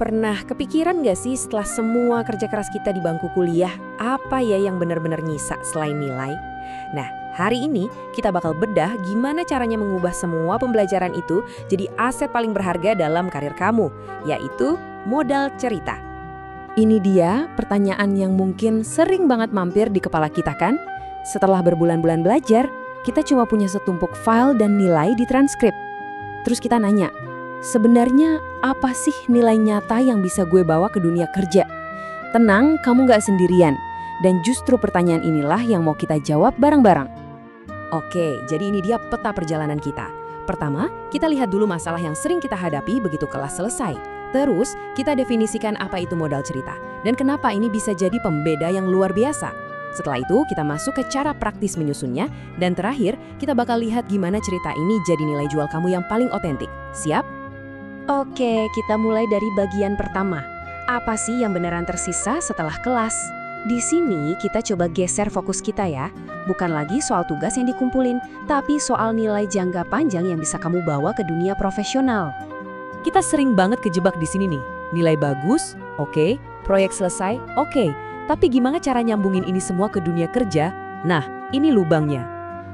Pernah kepikiran nggak sih setelah semua kerja keras kita di bangku kuliah, apa ya yang benar-benar nyisa selain nilai? Nah, hari ini kita bakal bedah gimana caranya mengubah semua pembelajaran itu jadi aset paling berharga dalam karir kamu, yaitu modal cerita. Ini dia pertanyaan yang mungkin sering banget mampir di kepala kita kan? Setelah berbulan-bulan belajar, kita cuma punya setumpuk file dan nilai di transkrip. Terus kita nanya, sebenarnya apa sih nilai nyata yang bisa gue bawa ke dunia kerja? Tenang, kamu nggak sendirian. Dan justru pertanyaan inilah yang mau kita jawab bareng-bareng. Oke, jadi ini dia peta perjalanan kita. Pertama, kita lihat dulu masalah yang sering kita hadapi begitu kelas selesai. Terus, kita definisikan apa itu modal cerita. Dan kenapa ini bisa jadi pembeda yang luar biasa. Setelah itu, kita masuk ke cara praktis menyusunnya. Dan terakhir, kita bakal lihat gimana cerita ini jadi nilai jual kamu yang paling otentik. Siap? Oke, kita mulai dari bagian pertama. Apa sih yang beneran tersisa setelah kelas? Di sini kita coba geser fokus kita ya. Bukan lagi soal tugas yang dikumpulin, tapi soal nilai jangka panjang yang bisa kamu bawa ke dunia profesional. Kita sering banget kejebak di sini nih. Nilai bagus, oke. Proyek selesai, oke. Tapi gimana cara nyambungin ini semua ke dunia kerja? Nah, ini lubangnya.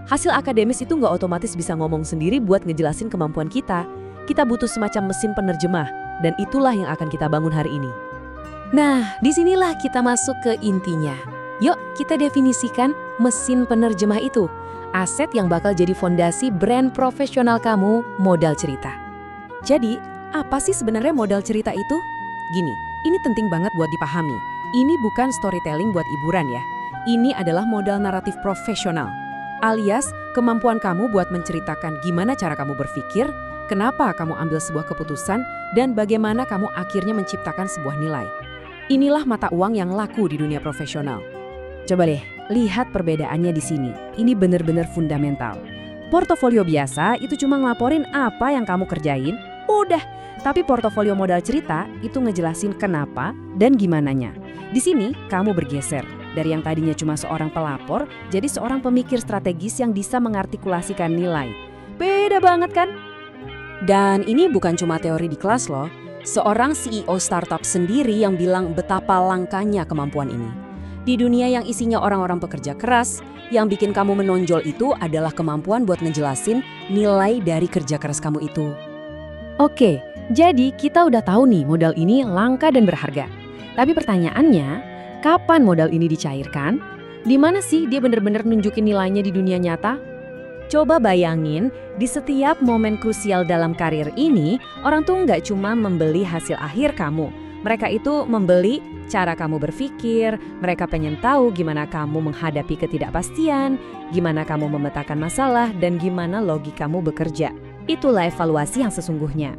Hasil akademis itu nggak otomatis bisa ngomong sendiri buat ngejelasin kemampuan kita. Kita butuh semacam mesin penerjemah, dan itulah yang akan kita bangun hari ini. Nah, disinilah kita masuk ke intinya. Yuk, kita definisikan mesin penerjemah itu. Aset yang bakal jadi fondasi brand profesional kamu, modal cerita. Jadi, apa sih sebenarnya modal cerita itu? Gini, ini penting banget buat dipahami. Ini bukan storytelling buat hiburan ya. Ini adalah modal naratif profesional. Alias, kemampuan kamu buat menceritakan gimana cara kamu berpikir, kenapa kamu ambil sebuah keputusan, dan bagaimana kamu akhirnya menciptakan sebuah nilai. Inilah mata uang yang laku di dunia profesional. Coba deh, lihat perbedaannya di sini. Ini benar-benar fundamental. Portofolio biasa itu cuma ngelaporin apa yang kamu kerjain, udah. Tapi portofolio modal cerita itu ngejelasin kenapa dan gimananya. Di sini kamu bergeser dari yang tadinya cuma seorang pelapor jadi seorang pemikir strategis yang bisa mengartikulasikan nilai. Beda banget kan? Dan ini bukan cuma teori di kelas loh. Seorang CEO startup sendiri yang bilang betapa langkanya kemampuan ini. Di dunia yang isinya orang-orang pekerja keras, yang bikin kamu menonjol itu adalah kemampuan buat ngejelasin nilai dari kerja keras kamu itu. Oke, jadi kita udah tahu nih modal ini langka dan berharga. Tapi pertanyaannya, kapan modal ini dicairkan? Di mana sih dia benar-benar nunjukin nilainya di dunia nyata? Coba bayangin, di setiap momen krusial dalam karir ini, orang tuh nggak cuma membeli hasil akhir kamu. Mereka itu membeli cara kamu berpikir, mereka pengen tahu gimana kamu menghadapi ketidakpastian, gimana kamu memetakan masalah, dan gimana logikamu bekerja. Itulah evaluasi yang sesungguhnya.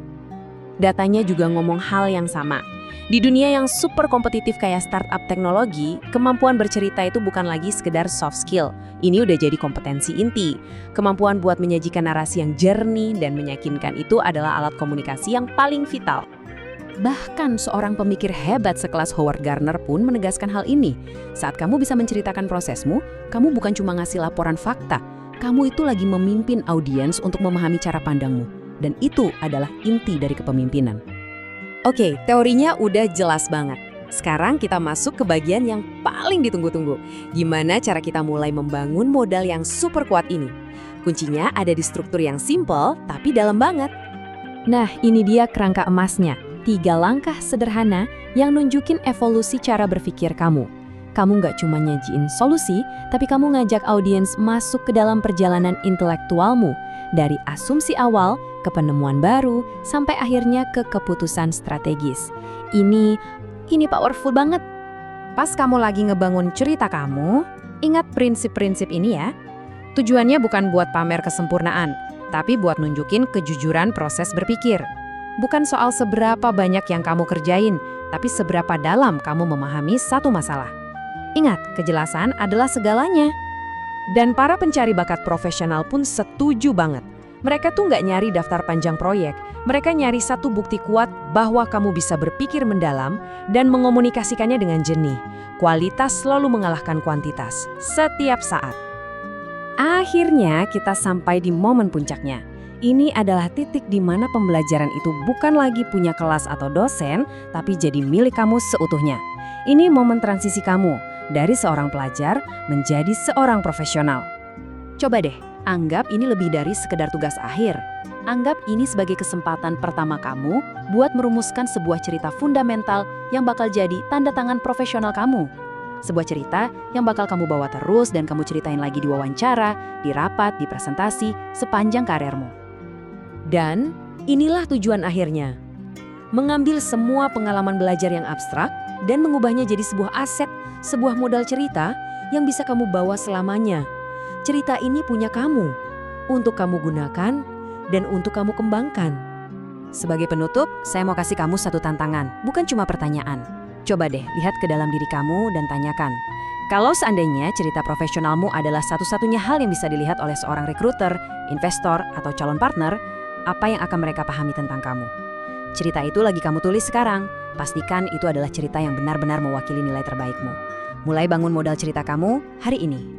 Datanya juga ngomong hal yang sama. Di dunia yang super kompetitif kayak startup teknologi, kemampuan bercerita itu bukan lagi sekedar soft skill. Ini udah jadi kompetensi inti. Kemampuan buat menyajikan narasi yang jernih dan meyakinkan itu adalah alat komunikasi yang paling vital. Bahkan seorang pemikir hebat sekelas Howard Gardner pun menegaskan hal ini. Saat kamu bisa menceritakan prosesmu, kamu bukan cuma ngasih laporan fakta. Kamu itu lagi memimpin audiens untuk memahami cara pandangmu. Dan itu adalah inti dari kepemimpinan. Oke, teorinya udah jelas banget. Sekarang kita masuk ke bagian yang paling ditunggu-tunggu. Gimana cara kita mulai membangun modal yang super kuat ini? Kuncinya ada di struktur yang simple tapi dalam banget. Nah, ini dia kerangka emasnya. 3 langkah sederhana yang nunjukin evolusi cara berpikir kamu. Kamu nggak cuma nyajiin solusi, tapi kamu ngajak audiens masuk ke dalam perjalanan intelektualmu. Dari asumsi awal, ke penemuan baru, sampai akhirnya ke keputusan strategis. Ini powerful banget. Pas kamu lagi ngebangun cerita kamu, ingat prinsip-prinsip ini ya. Tujuannya bukan buat pamer kesempurnaan, tapi buat nunjukin kejujuran proses berpikir. Bukan soal seberapa banyak yang kamu kerjain, tapi seberapa dalam kamu memahami satu masalah. Ingat, kejelasan adalah segalanya. Dan para pencari bakat profesional pun setuju banget. Mereka tuh nggak nyari daftar panjang proyek, mereka nyari satu bukti kuat bahwa kamu bisa berpikir mendalam dan mengomunikasikannya dengan jernih. Kualitas selalu mengalahkan kuantitas, setiap saat. Akhirnya kita sampai di momen puncaknya. Ini adalah titik di mana pembelajaran itu bukan lagi punya kelas atau dosen, tapi jadi milik kamu seutuhnya. Ini momen transisi kamu dari seorang pelajar menjadi seorang profesional. Coba deh, anggap ini lebih dari sekedar tugas akhir. Anggap ini sebagai kesempatan pertama kamu buat merumuskan sebuah cerita fundamental yang bakal jadi tanda tangan profesional kamu. Sebuah cerita yang bakal kamu bawa terus dan kamu ceritain lagi di wawancara, di rapat, di presentasi, sepanjang karirmu. Dan inilah tujuan akhirnya. Mengambil semua pengalaman belajar yang abstrak dan mengubahnya jadi sebuah aset, sebuah modal cerita yang bisa kamu bawa selamanya. Cerita ini punya kamu, untuk kamu gunakan dan untuk kamu kembangkan. Sebagai penutup, saya mau kasih kamu satu tantangan, bukan cuma pertanyaan. Coba deh lihat ke dalam diri kamu dan tanyakan, kalau seandainya cerita profesionalmu adalah satu-satunya hal yang bisa dilihat oleh seorang rekruter, investor, atau calon partner, apa yang akan mereka pahami tentang kamu? Cerita itu lagi kamu tulis sekarang. Pastikan itu adalah cerita yang benar-benar mewakili nilai terbaikmu. Mulai bangun modal cerita kamu hari ini.